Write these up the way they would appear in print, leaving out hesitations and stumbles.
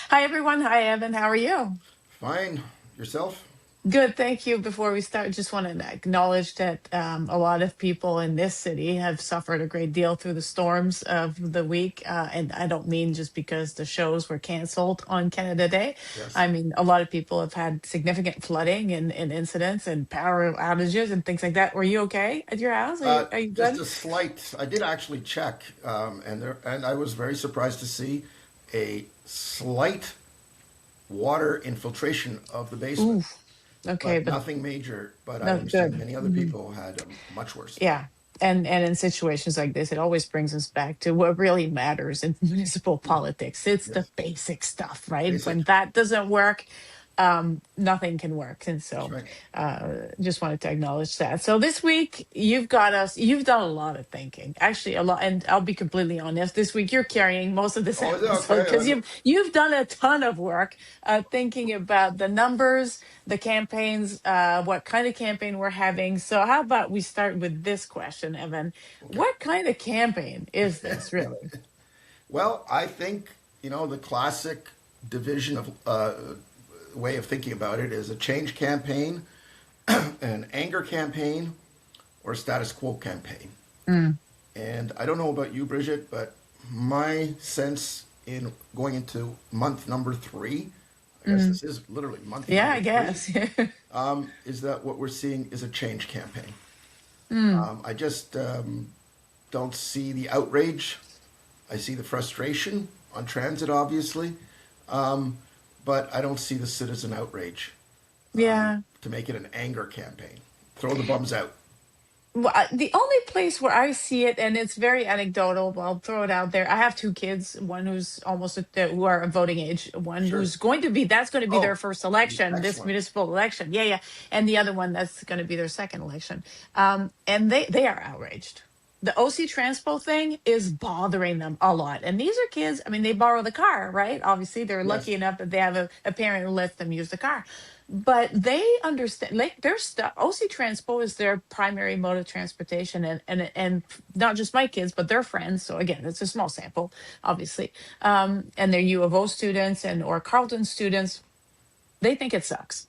Hi, everyone. Hi, Evan. How are you? Fine. Yourself? Good, thank you. Before we start, just want to acknowledge that a lot of people in this city have suffered a great deal through the storms of the week. And I don't mean just because the shows were canceled on Canada Day. Yes. I mean, a lot of people have had significant flooding and incidents and power outages and things like that. Were you okay at your house? Are you Just good? a slight. I did actually check, and I was very surprised to see a slight water infiltration of the basement, Ooh, okay, but but nothing major. But I no, understand good. many other Mhm. people had much worse. Yeah. And in situations like this, it always brings us back to what really matters in municipal politics. It's the Yes. basic stuff, right? Basic. When that doesn't work, nothing can work. And That's so right. just wanted to acknowledge that. So this week you've done a lot of thinking, actually a lot. And I'll be completely honest, this week you're carrying most of this Oh, is it episode okay? because you've done a ton of work thinking about the numbers, the campaigns, what kind of campaign we're having. So, how about we start with this question, Evan? Okay. What kind of campaign is this, really? Well, I think the classic division of way of thinking about it is a change campaign, an anger campaign, or a status quo campaign. Mm, And I don't know about you, Bridget, but my sense in going into month number three, I guess mm. this is literally month Yeah, number I three, guess. is that what we're seeing is a change campaign. Mm, I just don't see the outrage. I see the frustration on transit, obviously, um, but I don't see the citizen outrage yeah. to make it an anger campaign. Throw the bums out. Well, the only place where I see it, and it's very anecdotal, but I'll throw it out there. I have two kids, one who's almost who are of voting age, one Sure. who's that's going to be their Oh, first election, this excellent. municipal election. Yeah, yeah. And the other one that's going to be their second election. And they are outraged. The OC Transpo thing is bothering them a lot. And these are kids, I mean, they borrow the car, right? Obviously, they're lucky Yes. enough that they have a parent who lets them use the car, but they understand, like, their stuff. OC Transpo is their primary mode of transportation, and not just my kids but their friends. So again, it's a small sample, obviously. And they're U of O students and or Carleton students. They think it sucks,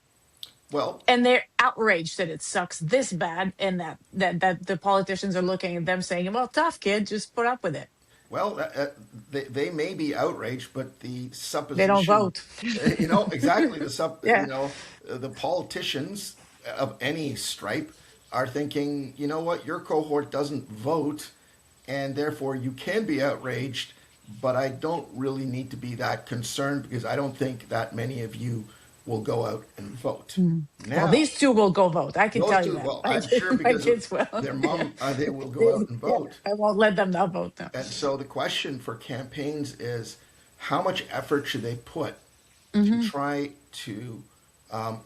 Well, and they're outraged that it sucks this bad, and that the politicians are looking at them saying, well, tough kid, just put up with it. Well, they may be outraged, but the They don't supposition, vote. exactly Yeah. the politicians of any stripe are thinking, you know what, your cohort doesn't vote, and therefore you can be outraged, but I don't really need to be that concerned because I don't think that many of you will go out and vote. Mm. Well, Now, these two will go vote. I can those tell you two, that. well, I'm sure My because of kids will. their Yeah. mom, they will go out and Yeah. vote. I won't let them not vote now. And so the question for campaigns is how much effort should they put to Hmm. try to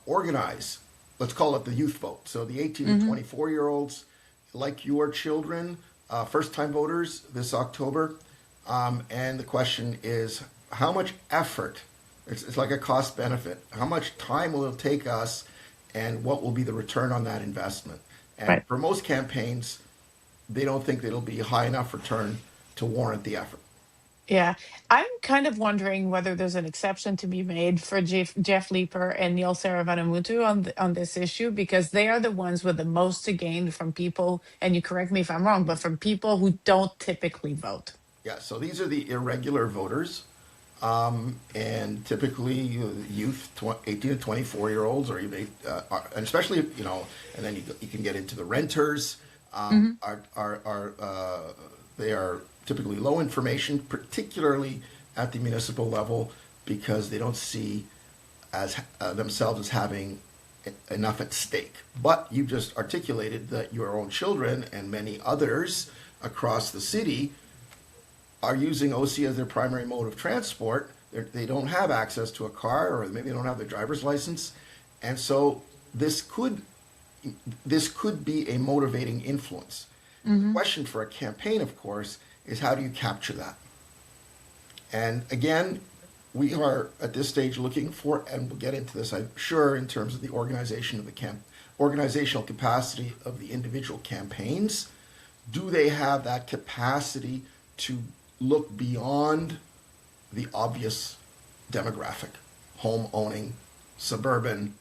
organize, let's call it the youth vote. So the 18 to Hmm. 24-year-olds, like your children, first time voters this October. And the question is how much effort, it's like a cost benefit, how much time will it take us and what will be the return on that investment? And Right. for most campaigns, they don't think it'll be high enough return to warrant the effort. Yeah. I'm kind of wondering whether there's an exception to be made for Jeff Leeper and Neil Saravanamuthu on this issue, because they are the ones with the most to gain from people, and you correct me if I'm wrong, but from people who don't typically vote. Yeah, so these are the irregular voters, and typically youth, 18 to 24-year-olds, or even, and especially, and then you can get into the renters, Hmm. they are typically low information, particularly at the municipal level, because they don't see as themselves as having enough at stake. But you just articulated that your own children and many others across the city are using OC as their primary mode of transport. They don't have access to a car, or maybe they don't have their driver's license, and so this could this could be a motivating influence. The Hmm. question for a campaign, of course, is how do you capture that? And again, we are at this stage looking for, and we'll get into this, I'm sure, in terms of the organization of the organizational capacity of the individual campaigns. Do they have that capacity to look beyond the obvious demographic: home owning, suburban,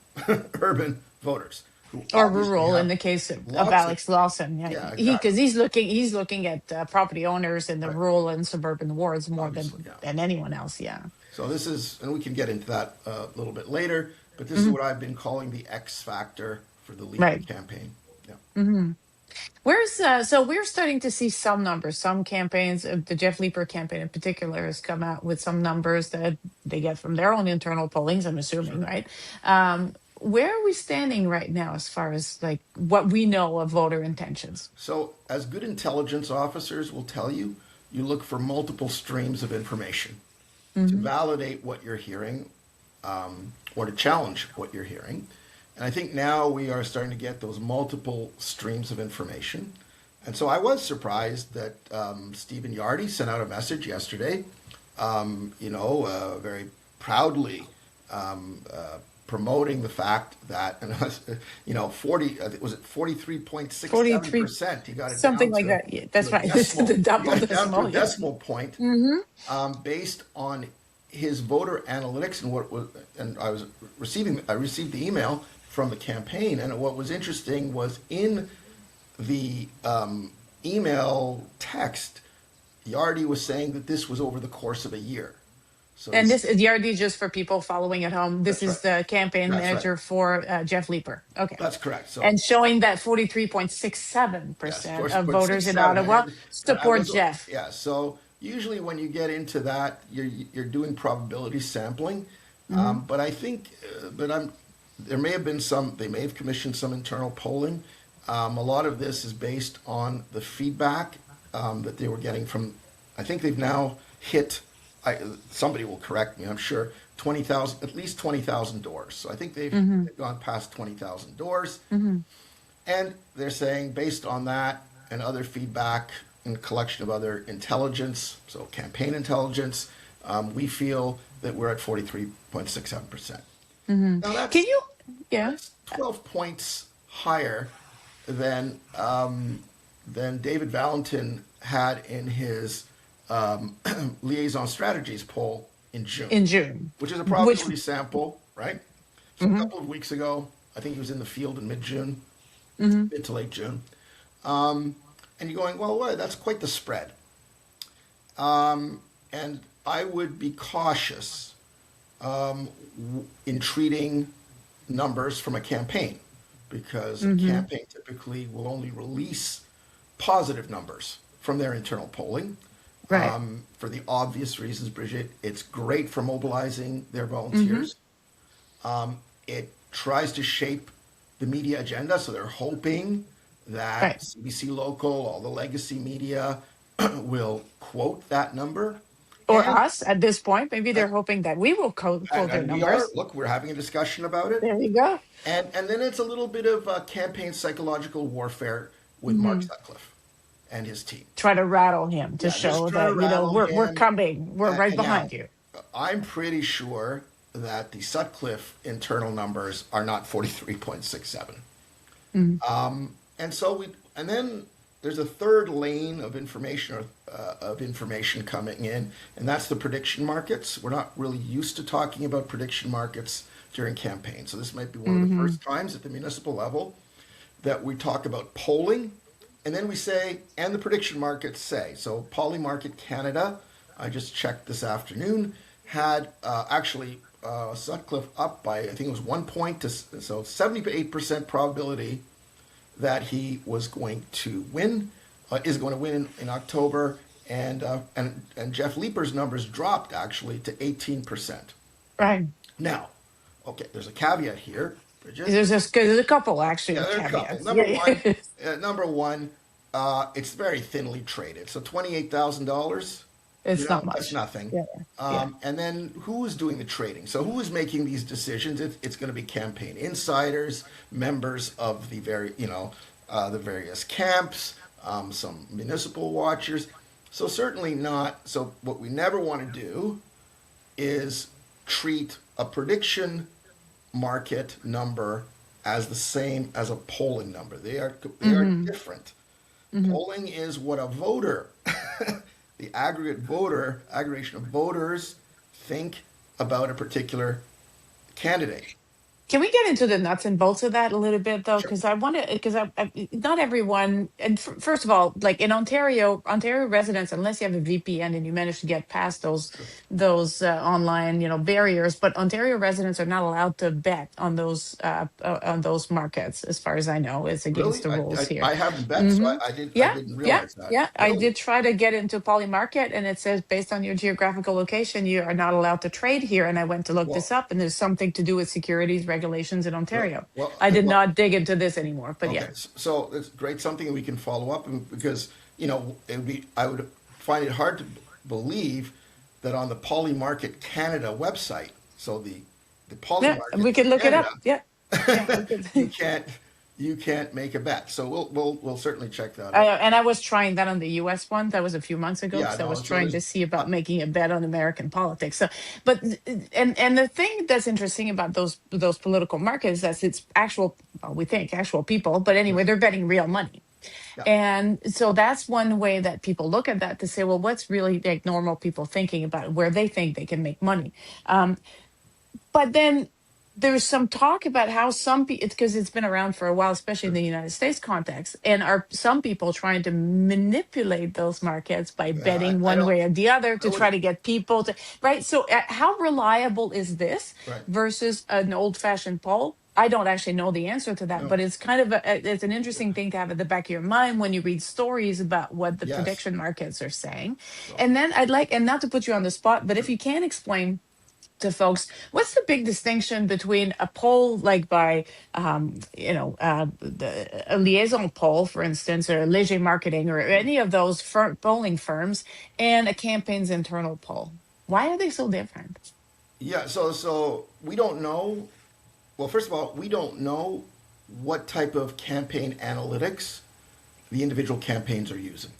urban voters who Or obviously rural in have the case of lots of, Alex Lawson. Yeah, yeah, he because exactly, he's looking at property owners in the right, rural and suburban wards more obviously, than yeah. anyone else. Yeah. So this is, and we can get into that a little bit later, but this is Hmm. what I've been calling the X factor for the Leaper Right. campaign. Yeah. Hmm. So we're starting to see some numbers, some campaigns. The Jeff Leaper campaign in particular has come out with some numbers that they get from their own internal pollings, I'm assuming, Sure. right? Where are we standing right now as far as like what we know of voter intentions? So, as good intelligence officers will tell you, you look for multiple streams of information to Hmm. validate what you're hearing, or to challenge what you're hearing. And I think now we are starting to get those multiple streams of information. And so I was surprised that Stephen Yardy sent out a message yesterday, very proudly promoting the fact that, 40, I think, was it 43, 43.67%? He got it something down like that. Yeah, to that's a right. This is the decimal. He double got it down to a decimal. Yeah. decimal point, Hmm. based on his voter analytics and what was, and I received the email from the campaign, and what was interesting was in the email text, Yardy was saying that this was over the course of a year. So And he's, this is the RD, just for people following at home. This that's right. is the campaign That's right. manager for Jeff Leaper. Okay. That's correct. So And showing that yes, 43.67% of voters in 4.67, Ottawa and I support was, Jeff. yeah. So usually when you get into that, you're doing probability sampling, Hmm. but I think, but there may have been some. They may have commissioned some internal polling. A lot of this is based on the feedback that they were getting from. I think they've now hit. Somebody will correct me. I'm sure 20,000, at least 20,000 doors. So I think Hmm. they've gone past 20,000 doors. Hmm. And they're saying, based on that and other feedback and collection of other intelligence, so campaign intelligence, we feel that we're at 43.67%. Hmm. Now Can you? Yeah. that's 12 points higher than David Valentin had in his liaison strategies poll in June, In June, which is a which. probability sample, right? So a Hmm. couple of weeks ago, I think he was in the field in mid-June, Hmm. mid to late June. And you're going, well, that's quite the spread. And I would be cautious in treating numbers from a campaign, because a Hmm. campaign typically will only release positive numbers from their internal polling. Right. For the obvious reasons, Bridget, it's great for mobilizing their Hmm. volunteers. It tries to shape the media agenda, so they're hoping that Right. CBC Local, all the legacy media, will quote that number. Or And, us at this point. Maybe uh, they're hoping that we will quote their and we are, numbers. look, we're having a discussion about it. There you go. And then it's a little bit of campaign psychological warfare with Mark Hmm. Sutcliffe and his team. Try to rattle him to Yeah, just show trying to that rattle we're him. coming. We're right And now, behind you. I'm pretty sure that the Sutcliffe internal numbers are not 43.67. Mm. And so and then there's a third lane of information coming in, and that's the prediction markets. We're not really used to talking about prediction markets during campaigns, so this might be one of the Hmm. first times at the municipal level that we talk about polling, and then we say, and the prediction markets say. So Polymarket Canada, I just checked this afternoon, had actually Sutcliffe up by, I think it was 1 point to, so 78% probability that he was going to win, is going to win in October, and Jeff Leaper's numbers dropped actually to 18%. Right. Now, okay, there's a caveat here, Bridget. There's a couple actually Yeah, of there are a couple. caveats. Yeah. Number one, it's very thinly traded. So $28,000, It's not that's much. nothing. Yeah. Yeah. And then who is doing the trading? So who is making these decisions? It's going to be campaign insiders, members of the various camps, some municipal watchers. So certainly not. So what we never want to do is treat a prediction market number as the same as a polling number. They are Hmm. different. Hmm. Polling is what a voter, the aggregation of voters think about a particular candidate. Can we get into the nuts and bolts of that a little bit, though? Sure. Because I want to, because not everyone, and first of all, like in Ontario, Ontario residents, unless you have a VPN and you manage to get past those online, barriers, but Ontario residents are not allowed to bet on those markets, as far as I know. It's against Really? the rules here. I haven't bet, so Hmm. I Yeah, didn't yeah, realize that. yeah. I Really? did try to get into Poly Market, and it says based on your geographical location, you are not allowed to trade here. And I went to look this Well, up, and there's something to do with securities regulations in really? Ontario. Well, I did well, not dig into this anymore, but okay. yeah. So it's great, something that we can follow up because, it would be, I would find it hard to believe that on the Poly Market Canada website, so the Poly Yeah, Market we could look it Canada, up. Yeah, yeah, we could. you can't you can't make a bet. So we'll certainly check that out. And I was trying that on the US one. That was a few months ago Yeah, because I was no. So trying there's to see uh, about making a bet on American politics. So, but and the thing that's interesting about those political markets is it's actual, well, we think actual people, but anyway, yes, they're betting real money. yeah. And so that's one way that people look at that to say, well, what's really like normal people thinking about where they think they can make money? Um, but then there's some talk about how some people, because it's been around for a while, especially in Sure. the United States context, and are some people trying to manipulate those markets by betting I one don't. way or the other I to try would. to get people to, right? So, how reliable is this Right. versus an old fashioned poll? I don't actually know the answer to that, No. but it's kind of it's an interesting thing to have at the back of your mind when you read stories about what the Yes. prediction markets are saying. So And then I'd like, and not to put you on the spot, but if sure. you can explain to folks what's the big distinction between a poll like by a liaison poll, for instance, or leger marketing or any of those polling firms, and a campaign's internal poll? Why are they so different? Yeah. So we don't know. Well, first of all, we don't know what type of campaign analytics the individual campaigns are using.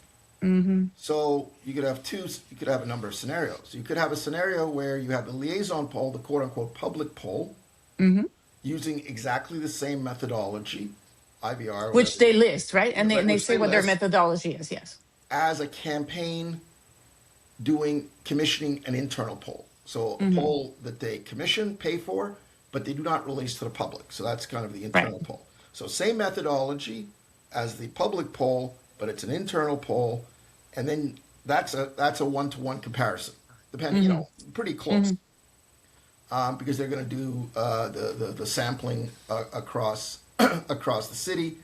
Mm-hmm. So you could have two. You could have a number of scenarios. You could have a scenario where you have the liaison poll, the quote unquote public poll, Mm-hmm. using exactly the same methodology, IVR, Which whatever, they list, right? And they which say they what their list methodology is. Yes. as a campaign doing commissioning an internal poll. So a Mm-hmm. poll that they commission, pay for, but they do not release to the public. So that's kind of the Right. internal poll. So same methodology as the public poll, but it's an internal poll, and then that's a one-to-one comparison. Depending, Mm-hmm. pretty close, Mm-hmm. because they're going to do the sampling across across the city.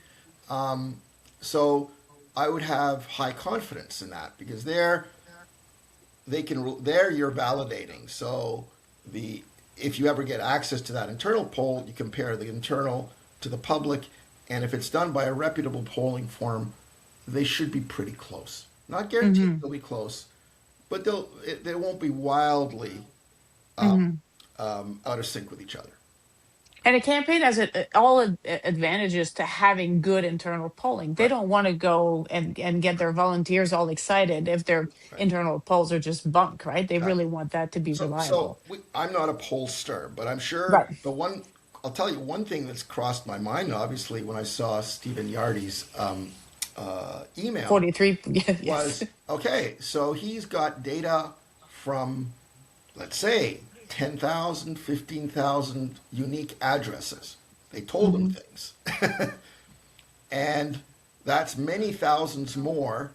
So I would have high confidence in that because there you're validating. So the if you ever get access to that internal poll, you compare the internal to the public, and if it's done by a reputable polling firm, they should be pretty close. Not guaranteed Mm-hmm. they'll be close, but they won't be wildly Mm-hmm. out of sync with each other. And a campaign has advantages to having good internal polling. They Right, don't want to go and get their volunteers all excited if their right, internal polls are just bunk, right? They really exactly. want that to be So reliable. I'm not a pollster, but I'm sure Right. I'll tell you one thing that's crossed my mind, obviously, when I saw Stephen Yardy's email 43. Yes. was okay, so he's got data from, let's say, 10,000, 15,000 unique addresses. They told him Hmm. things. And that's many thousands more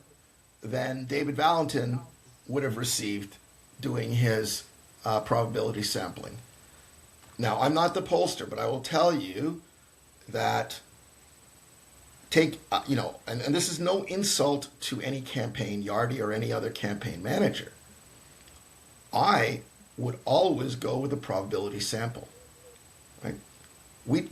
than David Valentin would have received doing his probability sampling. Now, I'm not the pollster, but I will tell you that and this is no insult to any campaign, Yardy or any other campaign manager. I would always go with a probability sample. Right?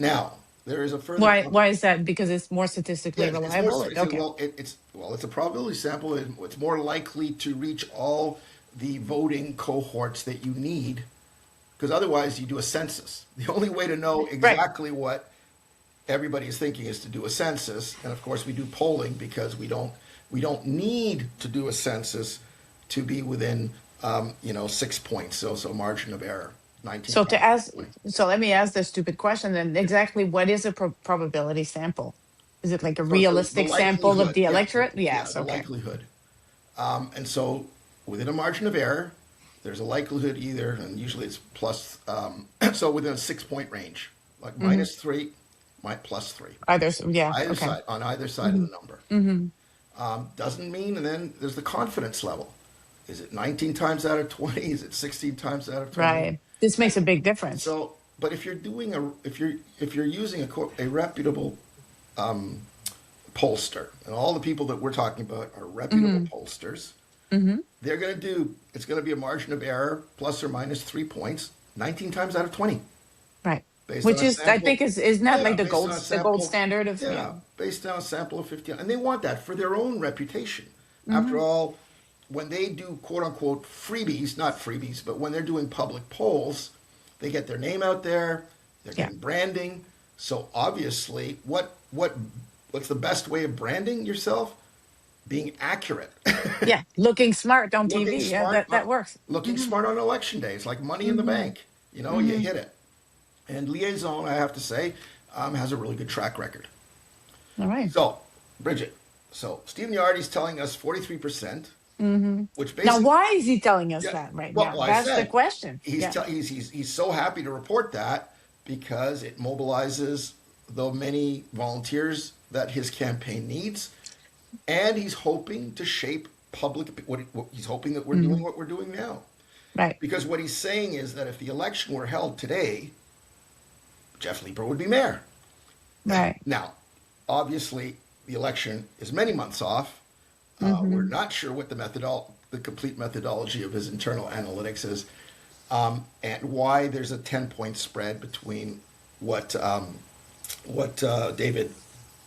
Now there is a further. Why is that? Because it's more statistically Yeah, it's more. reliable? Okay. It's a probability sample. It's more likely to reach all the voting cohorts that you need, because otherwise you do a census. The only way to know Right. exactly what everybody is thinking is to do a census, and of course we do polling because we don't need to do a census to be within 6 points. So margin of error 19 So to points. ask, so let me ask the stupid question then. Exactly what is a probability sample? Is it like a So it's the realistic sample of likelihood, the yeah, electorate? yeah, Yes. the Okay. likelihood. And so within a margin of error, there's a likelihood either, and usually it's plus, so within a 6 point range, like Hmm. -3, +3, Either, yeah, either okay. side, on either side of Hmm. the number. Hmm. Doesn't mean, and then there's the confidence level. Is it 19 times out of 20? Is it 16 times out of 20? Right. This makes a big difference. So, but if you're doing if you're using a reputable pollster, and all the people that we're talking about are reputable Hmm. pollsters, Hmm. they're going to do, it's going to be a margin of error ±3 points, 19 times out of 20, Right. based on Which a is, I sample. think, is not Yeah, like based on a the gold sample. standard of, yeah. Yeah, based on a sample of 50, and they want that for their own reputation. After Hmm. all, when they do quote unquote freebies, not freebies, but when they're doing public polls, they get their name out there. They're Yeah. getting branding. So obviously, what's the best way of branding yourself? Being accurate. Yeah. Looking smart on looking TV. Yeah, smart on, that works. looking Hmm. smart on election day. It's like money in the Hmm. bank. You know, you Hmm. hit it. And Liaison, I have to say, has a really good track record. All right. So, Bridget, so Stephen Yardy's telling us 43%, Hmm. which Now, basically, why is he telling us yeah, that right well, now? I That's the said question. Yeah. he's so happy to report that because it mobilizes the many volunteers that his campaign needs, and he's hoping to shape public what he's hoping that we're doing Hmm. what we're doing now. Right. Because what he's saying is that if the election were held today, Jeff Leeper would be mayor. Right. Now, obviously, the election is many months off. We're Hmm. not sure what the complete methodology of his internal analytics is, and why there's a 10 point spread between what David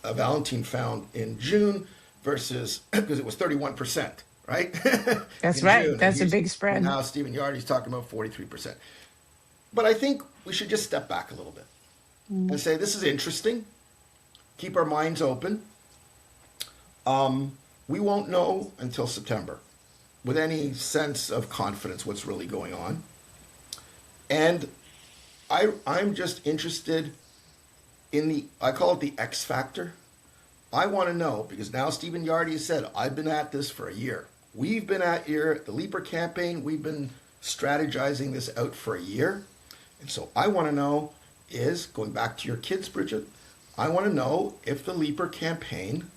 Valentine found in June versus because it was 31%, right? That's In right. June, That's a big and spread. now Stephen Yardy's talking about 43%. But I think we should just step back a little bit and say this is interesting. Keep our minds open. We won't know until September with any sense of confidence what's really going on. And I'm just interested in I call it the X factor. I want to know because now Stephen Yardy has said, I've been at this for a year. We've been at here, the Leaper campaign, we've been strategizing this out for a year. And so I want to know is, going back to your kids, Bridget, I want to know if the Leaper campaign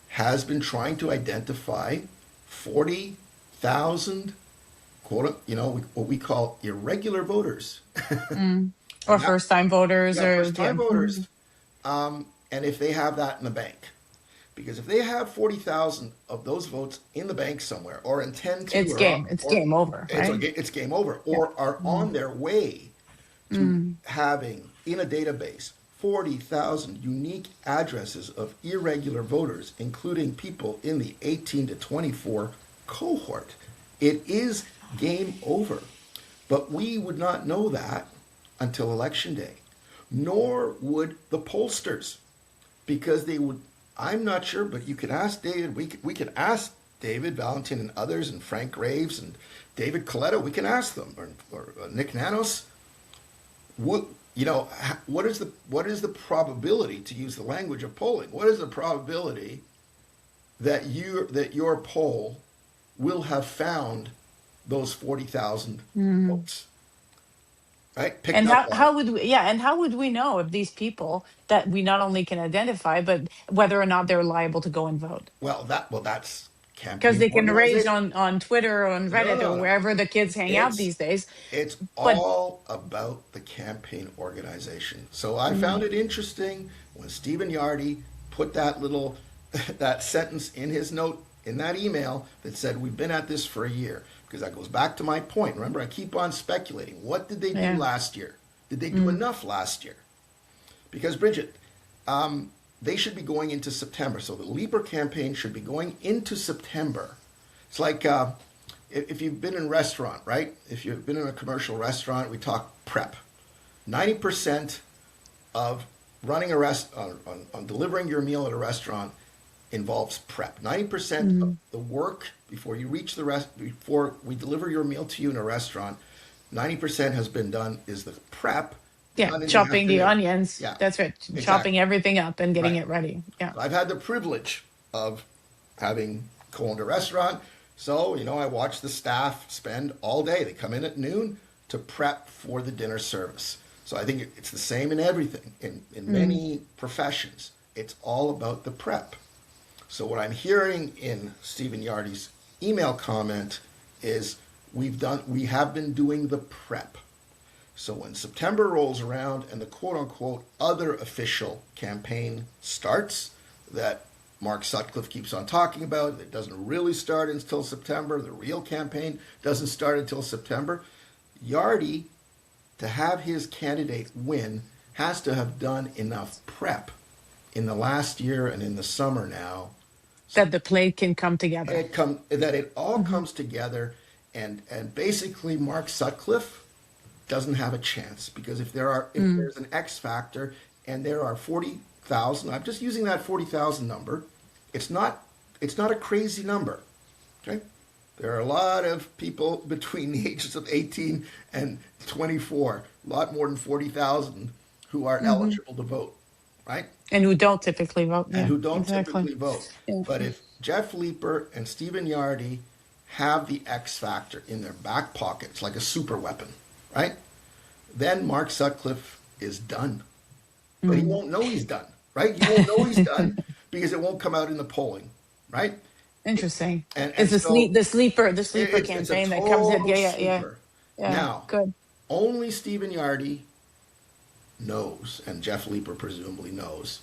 has been trying to identify 40,000, what we call irregular voters. Mm. Or And that, first time voters, yeah, or first yeah. time voters, and if they have that in the bank. Because if they have 40,000 of those votes in the bank somewhere, or intend to, It's or game over, right? it's game over, Yeah. or are Mm. on their way to Mm. having in a database 40,000 unique addresses of irregular voters, including people in the 18 to 24 cohort, it is game over. But we would not know that until election day, nor would the pollsters, because they would. I'm not sure, but you could ask David. We could ask David Valentin and others, and Frank Graves and David Coletta. We can ask them, or Nick Nanos. What what is the probability, to use the language of polling? What is the probability that your poll will have found those 40,000 Mm. votes, right? Picked And up on it. how would we, yeah, and how would we know if these people that we not only can identify, but whether or not they're liable to go and vote? That's Because campaign they can rage organization. on Twitter or on No, Reddit or no, no. wherever the kids hang out It's these days. it's But all about the campaign organization. So I mm, found it interesting when Stephen Yardy put that little that sentence in his note in that email that said we've been at this for a year, because that goes back to my point. Remember, I keep on speculating. What did they do yeah. last year? Did they do Mm. enough last year? Because Bridget, they should be going into September. So the Leaper campaign should be going into September. It's like if you've been in a restaurant, right? If you've been in a commercial restaurant, we talk prep. 90% of running on delivering your meal at a restaurant involves prep. 90% of Mm. the work before you reach before we deliver your meal to you in a restaurant, 90% has been done is the prep Yeah, done in the chopping the afternoon. onions. Yeah, That's right. exactly. Chopping everything up and getting Right. it ready. Yeah. So I've had the privilege of having co-owned a restaurant, So, I watch the staff spend all day. They come in at noon to prep for the dinner service. So I think it's the same in everything, in Mm. many professions. It's all about the prep. So what I'm hearing in Stephen Yardy's email comment is we have been doing the prep. So when September rolls around and the quote unquote other official campaign starts, that Mark Sutcliffe keeps on talking about, it doesn't really start until September, the real campaign doesn't start until September. Yardy, to have his candidate win, has to have done enough prep in the last year and in the summer now, so That the plate can come together. that it all Hmm. comes together, and basically Mark Sutcliffe doesn't have a chance, because if Mm. there's an X factor and there are 40,000, I'm just using that 40,000 number. It's not a crazy number. Okay? There are a lot of people between the ages of 18 and 24, a lot more than 40,000 who are Hmm. eligible to vote, right? And who don't typically vote. And Yeah, who don't exactly. typically vote. Yeah. But if Jeff Leeper and Stephen Yardy have the X factor in their back pockets like a super weapon, right? Then Mark Sutcliffe is done. But he Mm. won't know he's done, right? He won't know he's done because it won't come out in the polling, right? Interesting. And It's so the sleeper it's a campaign that comes in. total Yeah, yeah, yeah. sleeper. Yeah. Now, Good. only Stephen Yardy knows, and Jeff Leeper presumably knows,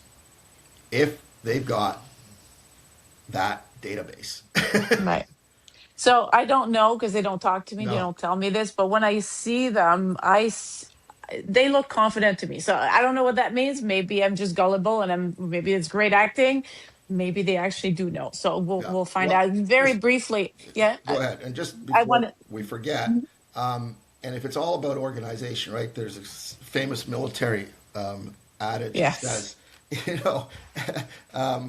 if they've got that database. Right. So I don't know because they don't talk to me. They No. don't tell me this. But when I see them, they look confident to me. So I don't know what that means. Maybe I'm just gullible, and maybe it's great acting. Maybe they actually do know. So Yeah. we'll find Well, out very just briefly. Yeah, go ahead. And just I want before to. we forget, and if it's all about organization, right? There's a famous military adage that Yes, says, you know,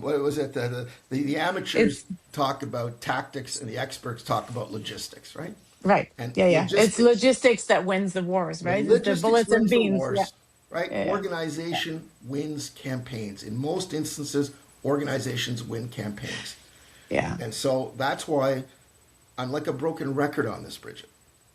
what was it? The amateurs it's talk about tactics and the experts talk about logistics, right? right. And Yeah, yeah. It's logistics, logistics that wins the wars, the right? It's the logistics bullets and wins the beams. Yeah, wars, right? yeah, yeah. Organization wins campaigns. In most instances, organizations win campaigns. Yeah. And so that's why I'm like a broken record on this, Bridget.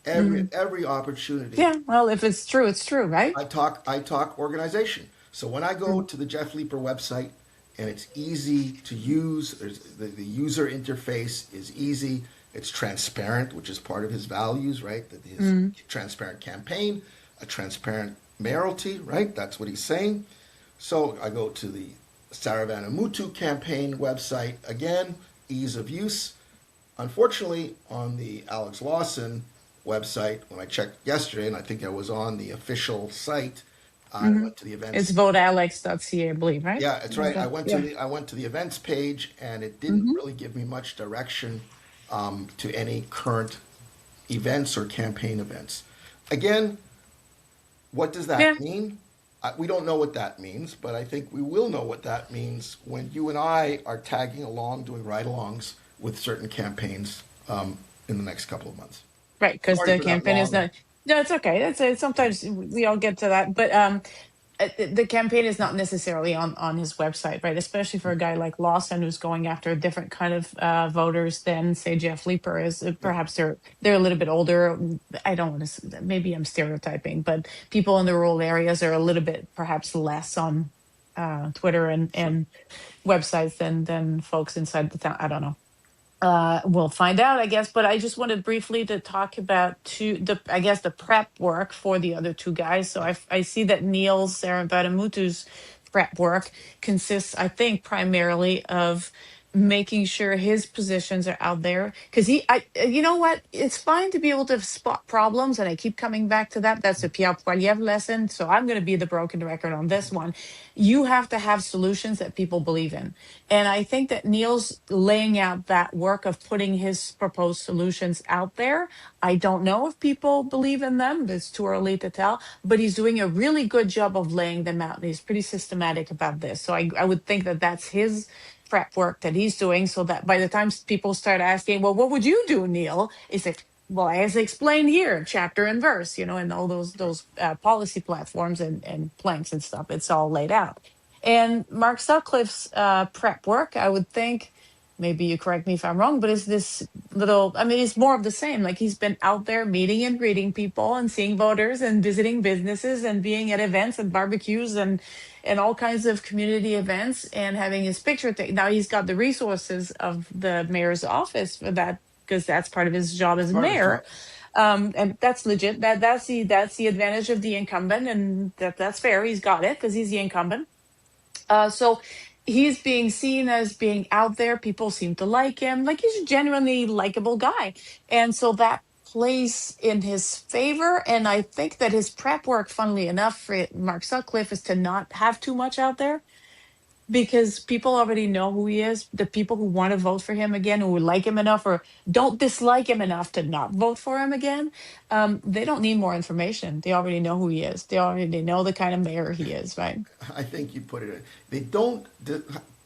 Every Mhm. every opportunity, Yeah. Well, if it's true, it's true, right? I talk organization. So when I go Mm. to the Jeff Leeper website and it's easy to use, the user interface is easy. It's transparent, which is part of his values, right? That his Mm. transparent campaign, a transparent mayoralty, right? That's what he's saying. So I go to the Saravanamutu campaign website again, ease of use. Unfortunately, on the Alex Lawson website, when I checked yesterday, and I think I was on the official site, I Hmm. went to the It's events. votealex.ca, I believe, right? Yeah, that's Is right. that, yeah. I went to the events page, and it didn't Hmm. really give me much direction to any current events or campaign events. Again, what does Yeah. that mean? We don't know what that means, but I think we will know what that means when you and I are tagging along, doing ride-alongs with certain campaigns in the next couple of months. Right, because Sorry the for that campaign is long. not. No, it's okay. That's it. Sometimes we all get to that, but the campaign is not necessarily on his website, right? Especially for a guy like Lawson who's going after a different kind of voters than say Jeff Leeper is. Yeah, Perhaps they're a little bit older. I don't want to. Maybe I'm stereotyping, but people in the rural areas are a little bit perhaps less on Twitter sure. and websites than folks inside the town. I don't know. We'll find out, I guess. But I just wanted briefly to talk about I guess, the prep work for the other two guys. So Yeah, I see that Neil's Sarabadamutu's prep work consists, I think, primarily of making sure his positions are out there. Because you know what? It's fine to be able to spot problems, and I keep coming back to that. That's a Pierre Poilievre lesson. So I'm going to be the broken record on this one. You have to have solutions that people believe in, and I think that Neil's laying out that work of putting his proposed solutions out there. I don't know if people believe in them. It's too early to tell, but he's doing a really good job of laying them out. And he's pretty systematic about this. So I would think that that's his prep work that he's doing, so that by the time people start asking, well, what would you do, Neil? It's like, well, as explained here, chapter and verse, and all sure. those policy platforms and planks and stuff. It's all laid out. And Mark Sutcliffe's prep work, I would think. maybe you correct me if I'm wrong, but it's this little, I mean, it's more of the same. Like he's been out there meeting and greeting people and seeing voters and visiting businesses and being at events and barbecues and all kinds of community events and having his picture taken. Now he's got the resources of the mayor's office for that because that's part of his job It's as part of his mayor. job. And that's legit. That's the advantage of the incumbent, and that's fair. He's got it because he's the incumbent. So he's being seen as being out there. People seem to like him. Like he's a genuinely likable guy. And so that plays in his favor. And I think that his prep work, funnily enough, for Mark Sutcliffe is to not have too much out there because people already know who he is. The people who want to vote for him again, who like him enough or don't dislike him enough to not vote for him again, they don't need more information. They already know who he is. They already know the kind of mayor he is, right? I think you put it. They don't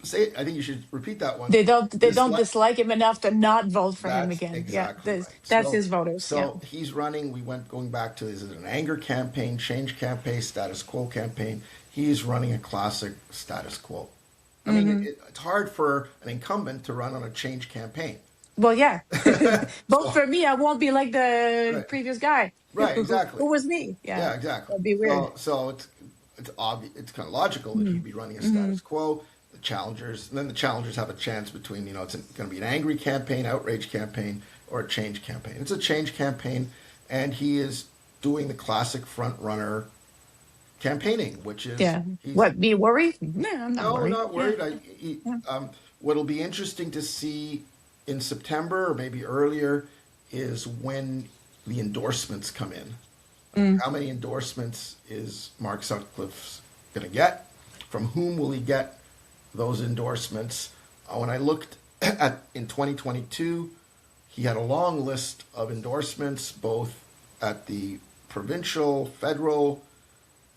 say. I think you should repeat that one. They don't Dislike. dislike him enough to not vote for him That's again. Yeah, exactly right. that's his voters. Yeah. So he's running. We went going back to, is it an anger campaign, change campaign, status quo campaign? He's running a classic status quo. I mean, Hmm. it's hard for an incumbent to run on a change campaign. Well, yeah. Vote So for me. I won't be like the right, previous guy right, who exactly. was me. Yeah, Yeah, exactly. that'd be weird. So it's obvious. It's kind of logical that he'd be running a Mm-hmm. status quo. The challengers, and then the challengers have a chance between, it's going to be an angry campaign, outrage campaign, or a change campaign. It's a change campaign, and he is doing the classic front runner campaigning, which is Yeah. he's What? Be worried? No, I'm not no, worried. not Yeah. worried. Yeah. What'll be interesting to see in September or maybe earlier is when the endorsements come in. Mm. How many endorsements is Mark Sutcliffe going to get? From whom will he get those endorsements? When I looked at in 2022, he had a long list of endorsements, both at the provincial, federal,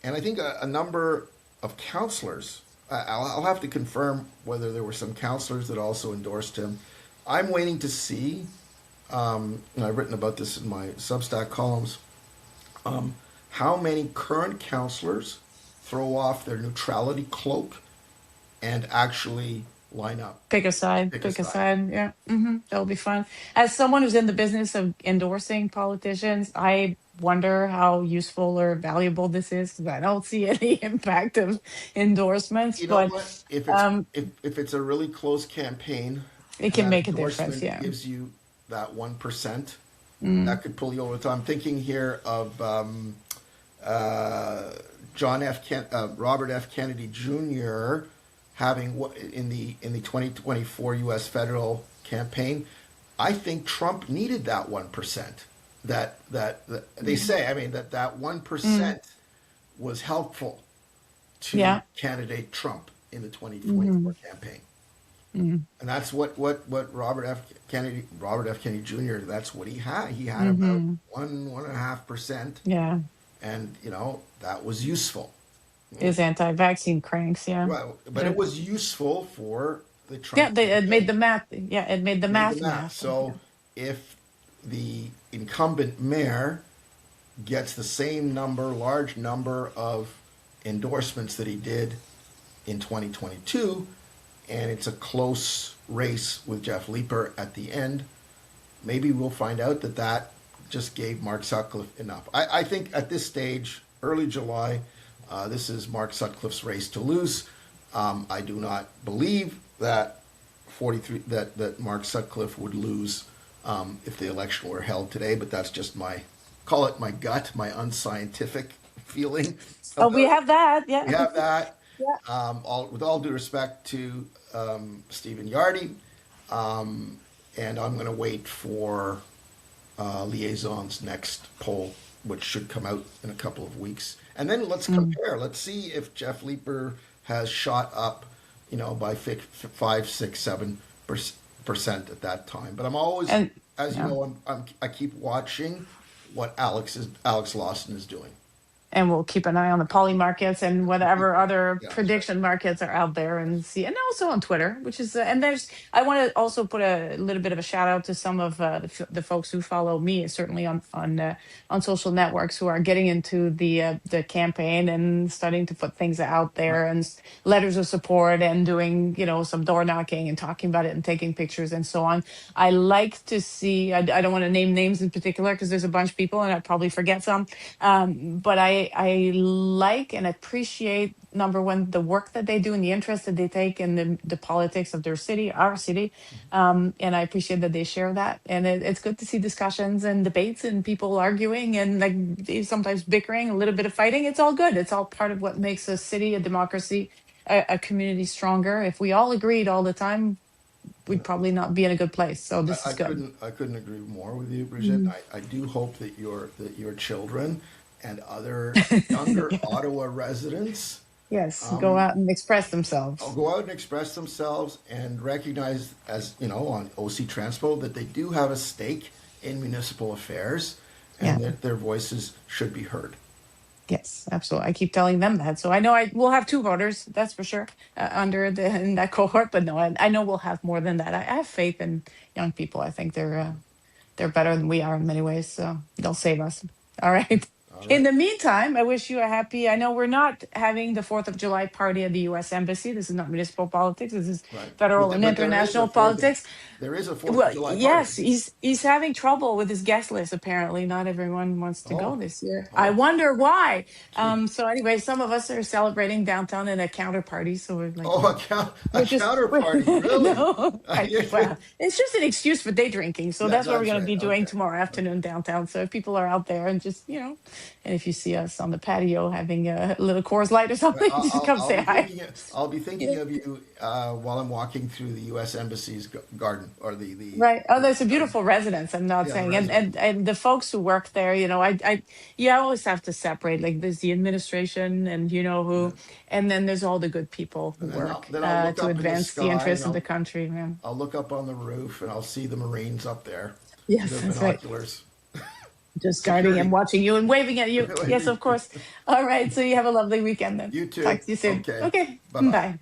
and I think a number of counselors. I'll have to confirm whether there were some counselors that also endorsed him. I'm waiting to see, and I've written about this in my Substack columns, how many current counselors throw off their neutrality cloak and actually line up, Pick a side. pick a Pick a side. side. Yeah. That'll be fun. As someone who's in the business of endorsing politicians, I wonder how useful or valuable this is because I don't see any impact of endorsements, You know but what? If it's um, if it's a really close campaign it and can that make a difference. endorsement Yeah. gives you that 1%, Mm. that could pull you over the top. I'm thinking here of uh, Robert F. Kennedy Jr. having in the 2024 U.S. federal campaign. I think Trump needed that 1%. That they say. I mean that Mm. 1% was helpful to Yeah. candidate Trump in the 2024 Hmm. campaign. Mm. And that's what Robert F. Kennedy Jr. That's what he had. He had about Hmm. 1.5%, Yeah. and that was useful. Is anti-vaccine cranks. Yeah. Well, but Yeah. it was useful for the Yeah. Trump It made campaign. the math. Yeah. It made the Made the math math. math. Yeah. So if the incumbent mayor gets the same large number of endorsements that he did in 2022, and it's a close race with Jeff Leeper at the end, maybe we'll find out that just gave Mark Sutcliffe enough. I think at this stage, early July, this is Mark Sutcliffe's race to lose. I do not believe that 43 that Mark Sutcliffe would lose if the election were held today, but that's just call it my gut, my unscientific feeling Oh, we about it. have that. We Yeah. have that. Yeah. With all due respect to Stephen Yardy, and I'm going to wait for Liaison's next poll, which should come out in a couple of weeks, and then let's Mm. compare. Let's see if Jeff Leeper has shot up, by 5, 6, 7% at that time. But I'm always, And as you yeah. know, I keep watching what Alex Lawson is doing. and we'll keep an eye on the poly markets and whatever other Yeah, that's right. prediction markets are out there and see, and also on Twitter, which is and there's, I want to also put a little bit of a shout out to some of the folks who follow me, certainly on social networks, who are getting into the campaign and starting to put things out Right. there and letters of support and doing, some door knocking and talking about it and taking pictures and so on. I like to see, I don't want to name names in particular because there's a bunch of people and I probably forget some, but I like and appreciate, number one, the work that they do and the interest that they take in the politics of their city, our city, and I appreciate that they share that. And it's good to see discussions and debates and people arguing and like sometimes bickering, a little bit of fighting. It's all good. It's all part of what makes a city, a democracy, a community stronger. If we all agreed all the time, we'd probably not be in a good place. So this is good. I couldn't agree more with you, Brigitte. Mm. I do hope that your children and other younger Ottawa residents Yes, go um, out and express will themselves. go out and express themselves and recognize, as you know, on OC Transpo, that they do have a stake in municipal affairs Yeah. and that their voices should be heard. Yes, absolutely. I keep telling them that. So I know I will have two voters, that's for sure, under in that cohort. But no, I know we'll have more than that. I have faith in young people. I think they're better than we are in many ways. So they'll save us. All right. All In right. the meantime, I wish you a happy. I know we're not having the 4th of July party at the U.S. Embassy. This is not municipal politics. This is Right. federal and But there is a international Fourth of politics. there is a Fourth of Well, July party. yes, he's having trouble with his guest list. Apparently, not everyone wants to go Oh, this year. I oh, wonder why. gee. So anyway, some of us are celebrating downtown in a counter party. So we're like, Oh, a which is counter party, really? no, well, it's just an excuse for day drinking. So Yeah, that's what we're that's going to right. be doing Okay. tomorrow afternoon downtown. So if people are out there and just and if you see us on the patio having a little Coors Light or Right. something, just come say hi. I'll be Yeah. thinking of you while I'm walking through the U.S. Embassy's garden or Right. Oh, there's a garden. beautiful residence. I'm not Yeah, the saying, resident. and the folks who work there, you always have to separate. Like there's the administration, and Yeah. who, and then there's all the good people who And then work I'll look to up in the advance the sky and interests of the country, man. I'll look up on the roof and I'll see the Marines up there with Yes, their that's right. binoculars. Just guarding and Security. watching you and waving at you. Yes, of course. All right. So you have a lovely weekend then. You Talk too. to you soon. Okay. Okay. Bye bye. Bye.